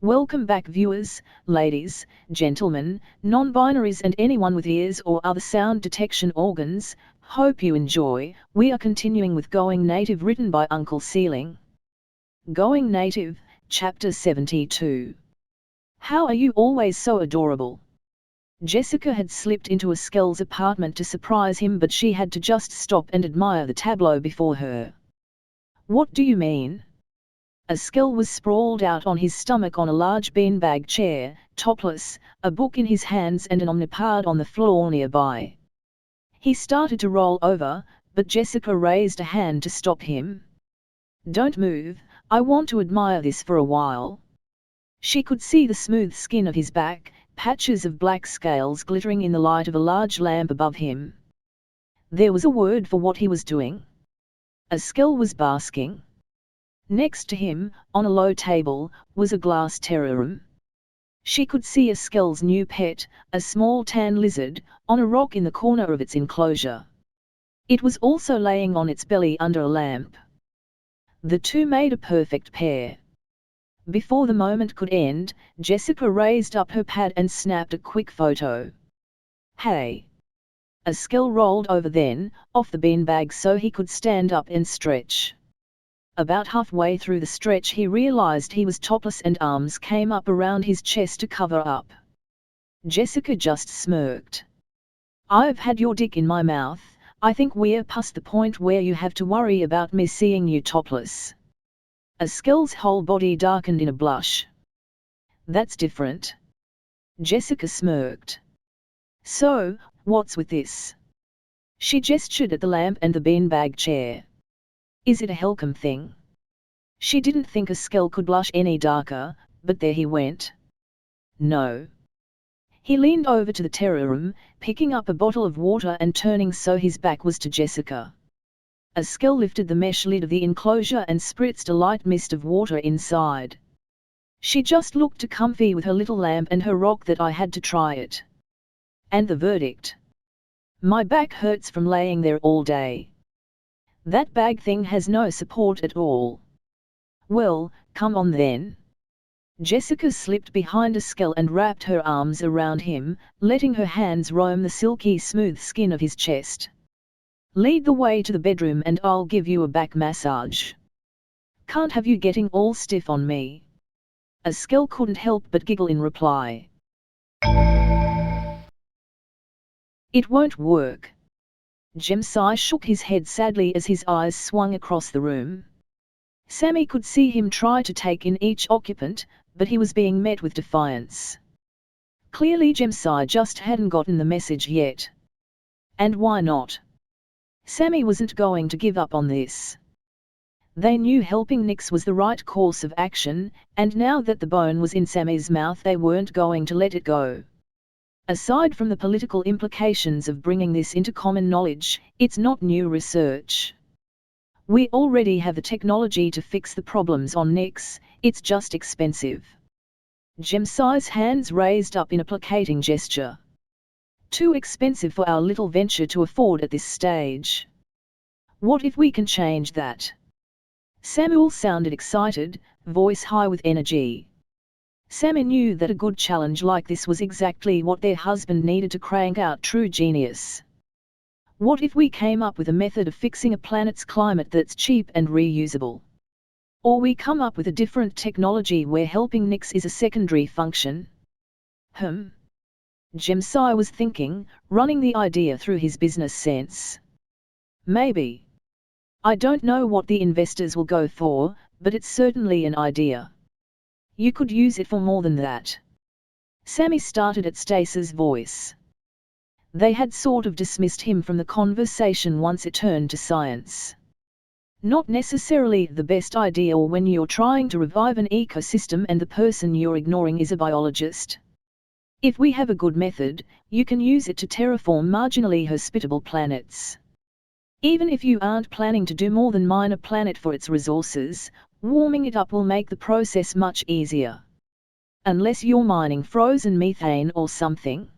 Welcome back viewers, ladies, gentlemen, non-binaries and anyone with ears or other sound detection organs. Hope you enjoy. We are continuing with Going Native, written by Uncle Sealing. Going Native, Chapter 72. How are you always so adorable? Jessica had slipped into Eskel's apartment to surprise him, but she had to just stop and admire the tableau before her. What do you mean? Eskel was sprawled out on his stomach on a large beanbag chair, topless, a book in his hands and an omnipod on the floor nearby. He started to roll over, but Jessica raised a hand to stop him. Don't move, I want to admire this for a while. She could see the smooth skin of his back, patches of black scales glittering in the light of a large lamp above him. There was a word for what he was doing. Eskel was basking. Next to him, on a low table, was a glass terrarium. She could see Eskel's new pet, a small tan lizard, on a rock in the corner of its enclosure. It was also laying on its belly under a lamp. The two made a perfect pair. Before the moment could end, Jessica raised up her pad and snapped a quick photo. Hey! Eskel rolled over then, off the beanbag so he could stand up and stretch. About halfway through the stretch he realized he was topless and arms came up around his chest to cover up. Jessica just smirked. I've had your dick in my mouth, I think we're past the point where you have to worry about me seeing you topless. Eskel's whole body darkened in a blush. That's different. Jessica smirked. So, what's with this? She gestured at the lamp and the beanbag chair. Is it a Helcom thing? She didn't think Eskel could blush any darker, but there he went. No. He leaned over to the terrarium, picking up a bottle of water and turning so his back was to Jessica. Eskel lifted the mesh lid of the enclosure and spritzed a light mist of water inside. She just looked too comfy with her little lamp and her rock that I had to try it. And the verdict? My back hurts from laying there all day. That bag thing has no support at all. Well, come on then. Jessica slipped behind Eskel and wrapped her arms around him, letting her hands roam the silky smooth skin of his chest. Lead the way to the bedroom and I'll give you a back massage. Can't have you getting all stiff on me. Eskel couldn't help but giggle in reply. It won't work. Jemsai shook his head sadly as his eyes swung across the room. Sammy could see him try to take in each occupant, but he was being met with defiance. Clearly Jemsai just hadn't gotten the message yet. And why not? Sammy wasn't going to give up on this. They knew helping Nix was the right course of action, and now that the bone was in Sammy's mouth they weren't going to let it go. Aside from the political implications of bringing this into common knowledge, it's not new research. We already have the technology to fix the problems on Nix, it's just expensive. Jemsai's hands raised up in a placating gesture. Too expensive for our little venture to afford at this stage. What if we can change that? Samuel sounded excited, voice high with energy. Sammy knew that a good challenge like this was exactly what their husband needed to crank out true genius. What if we came up with a method of fixing a planet's climate that's cheap and reusable? Or we come up with a different technology where helping Nix is a secondary function? Jemsai was thinking, running the idea through his business sense. Maybe. I don't know what the investors will go for, but it's certainly an idea. You could use it for more than that. Sammy started at Stace's voice. They had sort of dismissed him from the conversation once it turned to science. Not necessarily the best idea when you're trying to revive an ecosystem and the person you're ignoring is a biologist. If we have a good method, you can use it to terraform marginally hospitable planets. Even if you aren't planning to do more than mine a planet for its resources, warming it up will make the process much easier. Unless you're mining frozen methane or something.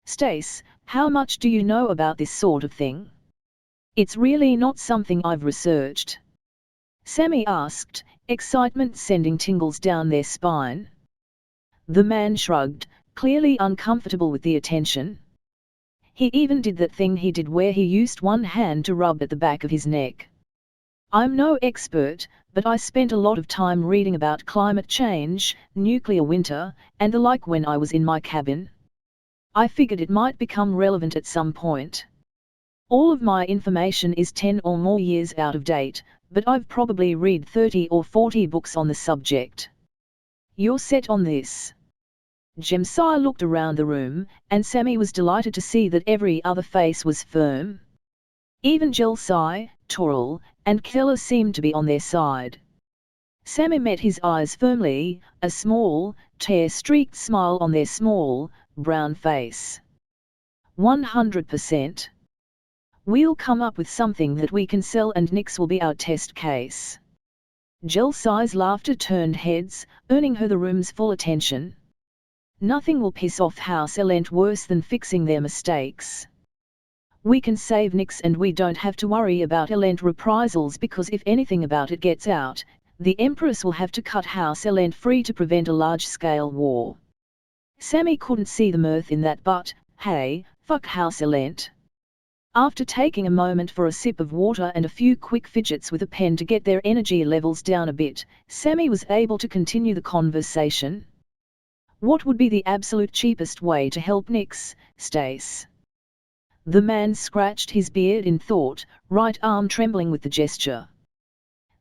Stace, how much do you know about this sort of thing? It's really not something I've researched. Sammy asked, excitement sending tingles down their spine. The man shrugged, clearly uncomfortable with the attention. He even did that thing he did where he used one hand to rub at the back of his neck. I'm no expert, but I spent a lot of time reading about climate change, nuclear winter, and the like when I was in my cabin. I figured it might become relevant at some point. All of my information is 10 or more years out of date, but I've probably read 30 or 40 books on the subject. You're set on this. Jemsai looked around the room, and Sammy was delighted to see that every other face was firm. Even Jelsai, Toral, and Keller seemed to be on their side. Sammy met his eyes firmly, a small, tear-streaked smile on their small, brown face. 100%. We'll come up with something that we can sell and Nix will be our test case. Jelsai's laughter turned heads, earning her the room's full attention. Nothing will piss off House Elent worse than fixing their mistakes. We can save Nix and we don't have to worry about Elent reprisals because if anything about it gets out, the Empress will have to cut House Elent free to prevent a large-scale war. Sammy couldn't see the mirth in that but, hey, fuck House Elent. After taking a moment for a sip of water and a few quick fidgets with a pen to get their energy levels down a bit, Sammy was able to continue the conversation. What would be the absolute cheapest way to help Nix, Stace? The man scratched his beard in thought, right arm trembling with the gesture.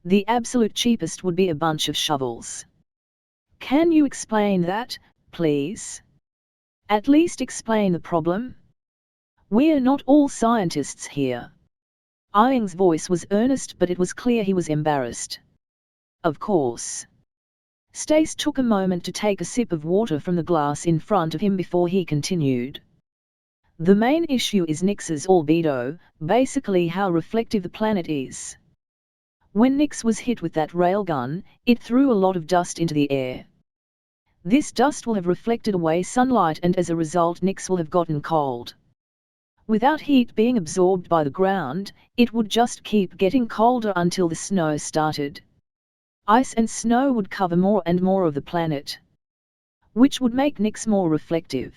The absolute cheapest would be a bunch of shovels. Can you explain that, please? At least explain the problem. We're not all scientists here. Iing's voice was earnest but it was clear he was embarrassed. Of course. Stace took a moment to take a sip of water from the glass in front of him before he continued. The main issue is Nix's albedo, basically how reflective the planet is. When Nix was hit with that railgun, it threw a lot of dust into the air. This dust will have reflected away sunlight and as a result Nix will have gotten cold. Without heat being absorbed by the ground, it would just keep getting colder until the snow started. Ice and snow would cover more and more of the planet, which would make Nix more reflective.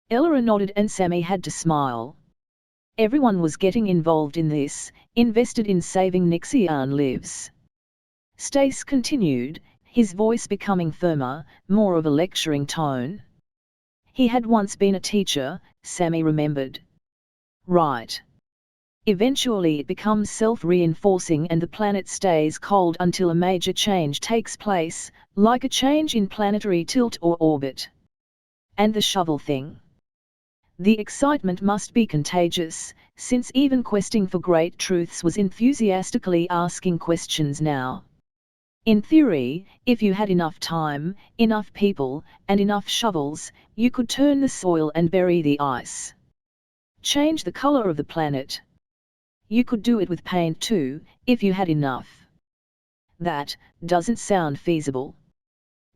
Ella nodded and Sammy had to smile. Everyone was getting involved in this, invested in saving Nixian lives. Stace continued, his voice becoming firmer, more of a lecturing tone. He had once been a teacher, Sammy remembered. Right. Eventually it becomes self-reinforcing and the planet stays cold until a major change takes place, like a change in planetary tilt or orbit. And the shovel thing. The excitement must be contagious, since even questing for great truths was enthusiastically asking questions now. In theory, if you had enough time, enough people, and enough shovels, you could turn the soil and bury the ice. Change the color of the planet. You could do it with paint too, if you had enough. That doesn't sound feasible.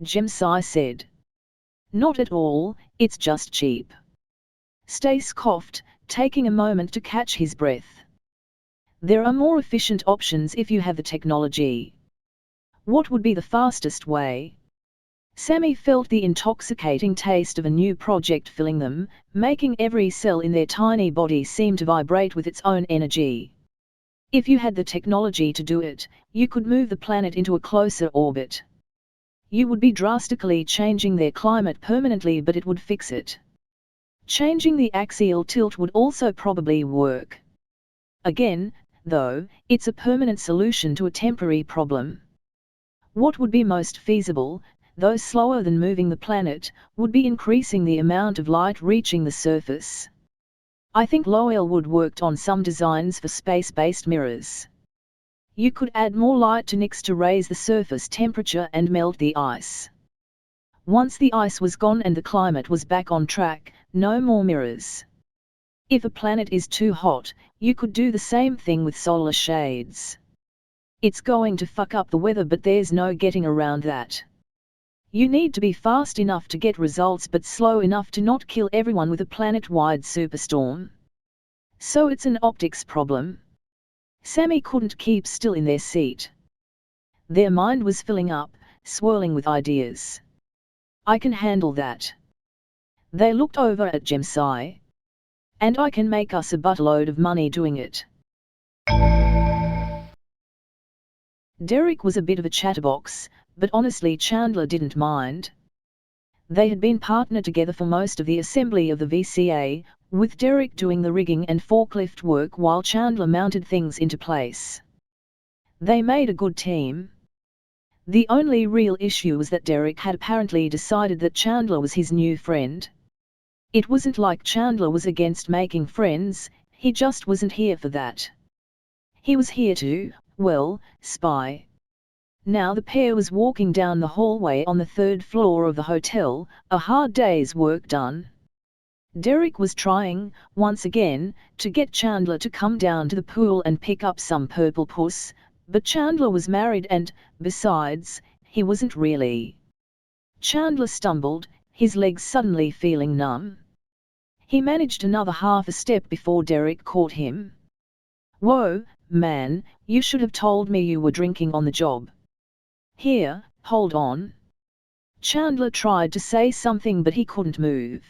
Jemsai said. Not at all, it's just cheap. Stace coughed, taking a moment to catch his breath. There are more efficient options if you have the technology. What would be the fastest way? Sammy felt the intoxicating taste of a new project filling them, making every cell in their tiny body seem to vibrate with its own energy. If you had the technology to do it, you could move the planet into a closer orbit. You would be drastically changing their climate permanently, but it would fix it. Changing the axial tilt would also probably work. Again, though, it's a permanent solution to a temporary problem. What would be most feasible, though slower than moving the planet, would be increasing the amount of light reaching the surface. I think Lowell Wood worked on some designs for space-based mirrors. You could add more light to Nix to raise the surface temperature and melt the ice. Once the ice was gone and the climate was back on track, no more mirrors. If a planet is too hot, you could do the same thing with solar shades. It's going to fuck up the weather, but there's no getting around that. You need to be fast enough to get results but slow enough to not kill everyone with a planet-wide superstorm. So it's an optics problem. Sammy couldn't keep still in their seat. Their mind was filling up, swirling with ideas. I can handle that. They looked over at Jemsai. And I can make us a buttload of money doing it. Derek was a bit of a chatterbox, but honestly Chandler didn't mind. They had been partnered together for most of the assembly of the VCA, with Derek doing the rigging and forklift work while Chandler mounted things into place. They made a good team. The only real issue was that Derek had apparently decided that Chandler was his new friend. It wasn't like Chandler was against making friends, he just wasn't here for that. He was here to, well, spy. Now the pair was walking down the hallway on the 3rd floor of the hotel, a hard day's work done. Derek was trying, once again, to get Chandler to come down to the pool and pick up some purple puss, but Chandler was married and, besides, he wasn't really. Chandler stumbled, his legs suddenly feeling numb. He managed another half a step before Derek caught him. Whoa, man, you should have told me you were drinking on the job. Here, hold on. Chandler tried to say something but he couldn't move.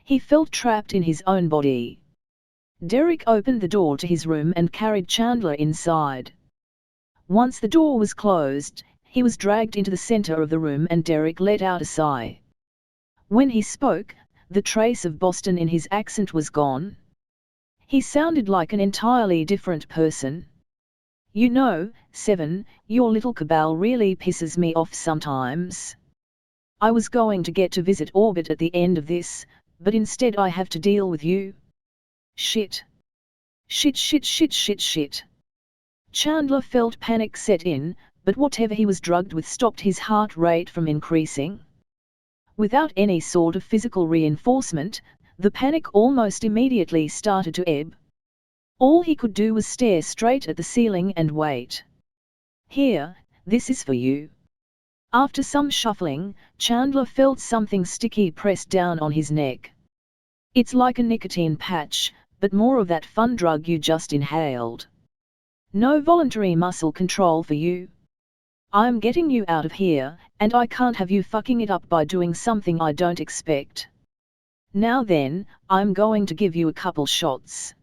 He felt trapped in his own body. Derek opened the door to his room and carried Chandler inside. Once the door was closed, he was dragged into the center of the room and Derek let out a sigh. When he spoke, the trace of Boston in his accent was gone. He sounded like an entirely different person. You know, Seven, your little cabal really pisses me off sometimes. I was going to get to visit Orbit at the end of this, but instead I have to deal with you. Shit. Shit shit shit shit shit. Chandler felt panic set in, but whatever he was drugged with stopped his heart rate from increasing. Without any sort of physical reinforcement, the panic almost immediately started to ebb. All he could do was stare straight at the ceiling and wait. Here, this is for you. After some shuffling, Chandler felt something sticky pressed down on his neck. It's like a nicotine patch, but more of that fun drug you just inhaled. No voluntary muscle control for you. I'm getting you out of here, and I can't have you fucking it up by doing something I don't expect. Now then, I'm going to give you a couple shots.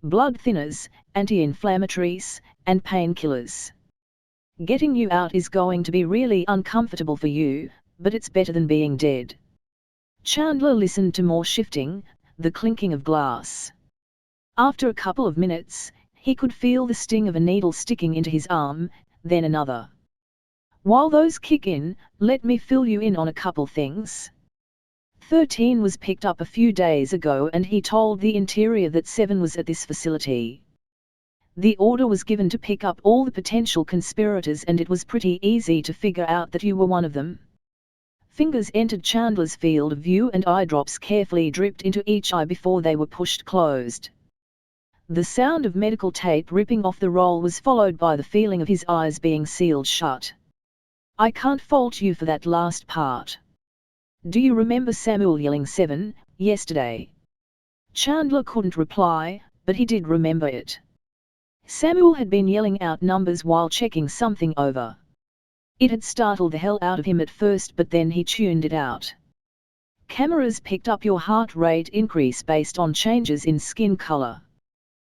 Blood thinners, anti-inflammatories, and painkillers. Getting you out is going to be really uncomfortable for you, but it's better than being dead. Chandler listened to more shifting, the clinking of glass. After a couple of minutes, he could feel the sting of a needle sticking into his arm, then another. While those kick in, let me fill you in on a couple things. 13 was picked up a few days ago and he told the Interior that 7 was at this facility. The order was given to pick up all the potential conspirators and it was pretty easy to figure out that you were one of them. Fingers entered Chandler's field of view and eye drops carefully dripped into each eye before they were pushed closed. The sound of medical tape ripping off the roll was followed by the feeling of his eyes being sealed shut. I can't fault you for that last part. Do you remember Samuel yelling 7, yesterday? Chandler couldn't reply, but he did remember it. Samuel had been yelling out numbers while checking something over. It had startled the hell out of him at first, but then he tuned it out. Cameras picked up your heart rate increase based on changes in skin color.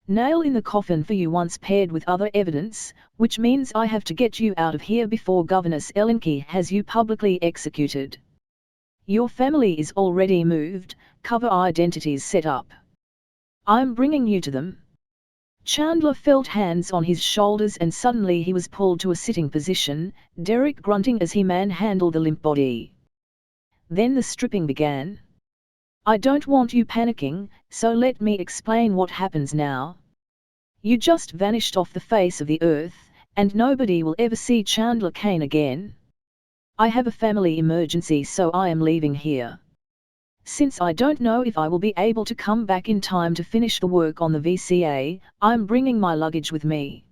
Nail in the coffin for you once paired with other evidence, which means I have to get you out of here before Governor Elinke has you publicly executed. Your family is already moved, cover identities set up. I'm bringing you to them. Chandler felt hands on his shoulders and suddenly he was pulled to a sitting position, Derek grunting as he manhandled the limp body. Then the stripping began. I don't want you panicking, so let me explain what happens now. You just vanished off the face of the earth, and nobody will ever see Chandler Kane again. I have a family emergency, so I am leaving here. Since I don't know if I will be able to come back in time to finish the work on the VCA, I'm bringing my luggage with me.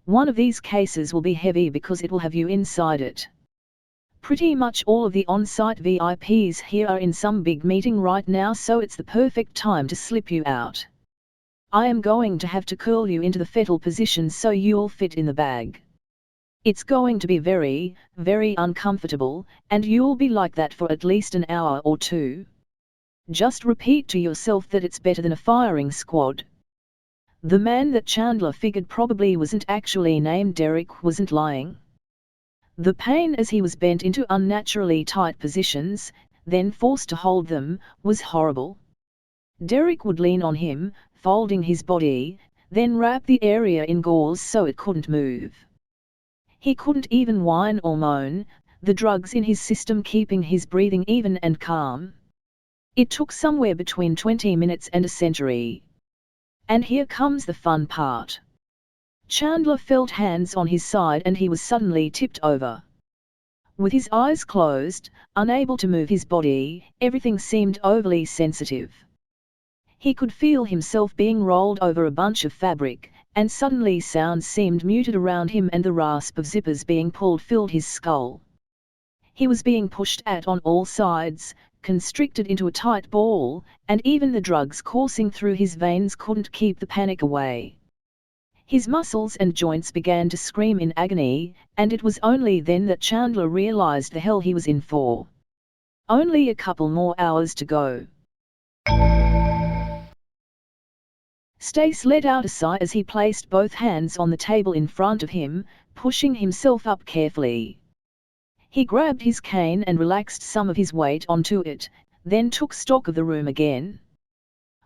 One of these cases will be heavy because it will have you inside it. Pretty much all of the on-site VIPs here are in some big meeting right now, so it's the perfect time to slip you out. I am going to have to curl you into the fetal position so you'll fit in the bag. It's going to be very, very uncomfortable, and you'll be like that for at least an hour or two. Just repeat to yourself that it's better than a firing squad. The man that Chandler figured probably wasn't actually named Derek wasn't lying. The pain as he was bent into unnaturally tight positions, then forced to hold them, was horrible. Derek would lean on him, folding his body, then wrap the area in gauze so it couldn't move. He couldn't even whine or moan, the drugs in his system keeping his breathing even and calm. It took somewhere between 20 minutes and a century. And here comes the fun part. Chandler felt hands on his side and he was suddenly tipped over. With his eyes closed, unable to move his body, everything seemed overly sensitive. He could feel himself being rolled over a bunch of fabric, and suddenly sounds seemed muted around him and the rasp of zippers being pulled filled his skull. He was being pushed at on all sides, constricted into a tight ball, and even the drugs coursing through his veins couldn't keep the panic away. His muscles and joints began to scream in agony, and it was only then that Chandler realized the hell he was in for. Only a couple more hours to go. Stace let out a sigh as he placed both hands on the table in front of him, pushing himself up carefully. He grabbed his cane and relaxed some of his weight onto it, then took stock of the room again.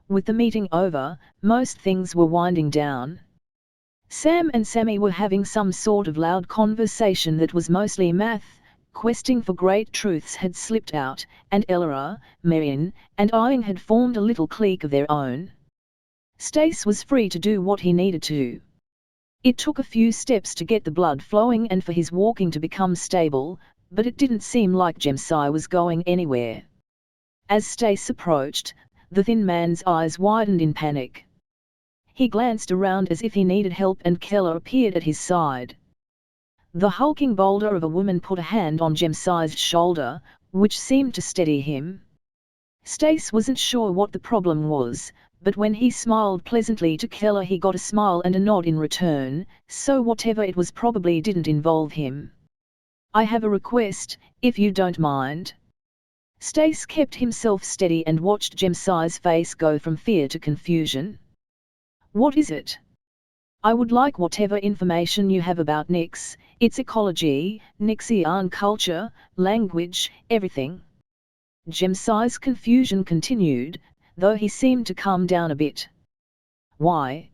With the meeting over, most things were winding down. Sam and Sammy were having some sort of loud conversation that was mostly math, questing for great truths had slipped out, and Ella, Marion, and Ian had formed a little clique of their own. Stace was free to do what he needed to. It took a few steps to get the blood flowing and for his walking to become stable, but it didn't seem like Jemsai was going anywhere. As Stace approached, the thin man's eyes widened in panic. He glanced around as if he needed help and Keller appeared at his side. The hulking boulder of a woman put a hand on Jemsai's shoulder, which seemed to steady him. Stace wasn't sure what the problem was, but when he smiled pleasantly to Keller he got a smile and a nod in return, so whatever it was probably didn't involve him. "I have a request, if you don't mind." Stace kept himself steady and watched Jemsai's face go from fear to confusion. "What is it?" "I would like whatever information you have about Nyx, its ecology, Nyxian culture, language, everything." Jemsai's confusion continued, though he seemed to calm down a bit. "Why?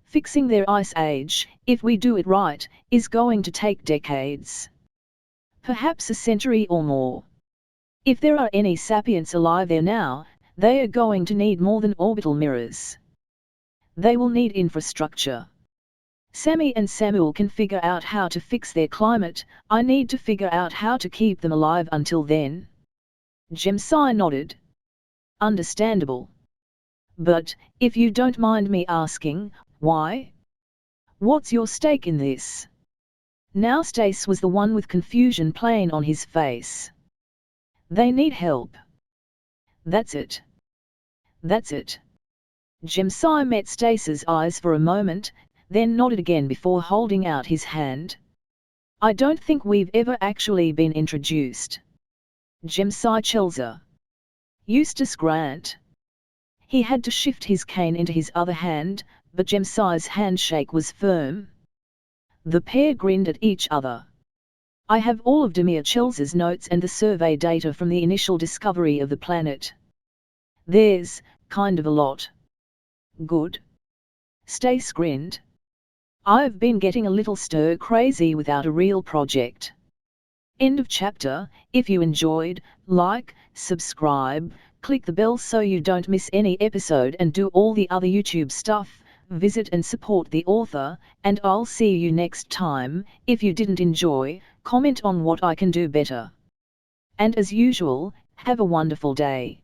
Fixing their ice age, if we do it right, is going to take decades. Perhaps a century or more. If there are any sapients alive there now, they are going to need more than orbital mirrors. They will need infrastructure. Sammy and Samuel can figure out how to fix their climate, I need to figure out how to keep them alive until then." Jemsai nodded. "Understandable. But, if you don't mind me asking, why? What's your stake in this?" Now Stace was the one with confusion plain on his face. "They need help. That's it. That's it." Jemsai met Stace's eyes for a moment, then nodded again before holding out his hand. "I don't think we've ever actually been introduced. Jemsai Chelza. Eustace Grant." He had to shift his cane into his other hand, but Jemsai's handshake was firm. The pair grinned at each other. "I have all of Demir Chelza's notes and the survey data from the initial discovery of the planet. There's kind of a lot." "Good." Stace grinned. "I've been getting a little stir-crazy without a real project." End of chapter. If you enjoyed, like, subscribe, click the bell so you don't miss any episode and do all the other YouTube stuff, visit and support the author, and I'll see you next time. If you didn't enjoy, comment on what I can do better. And as usual, have a wonderful day.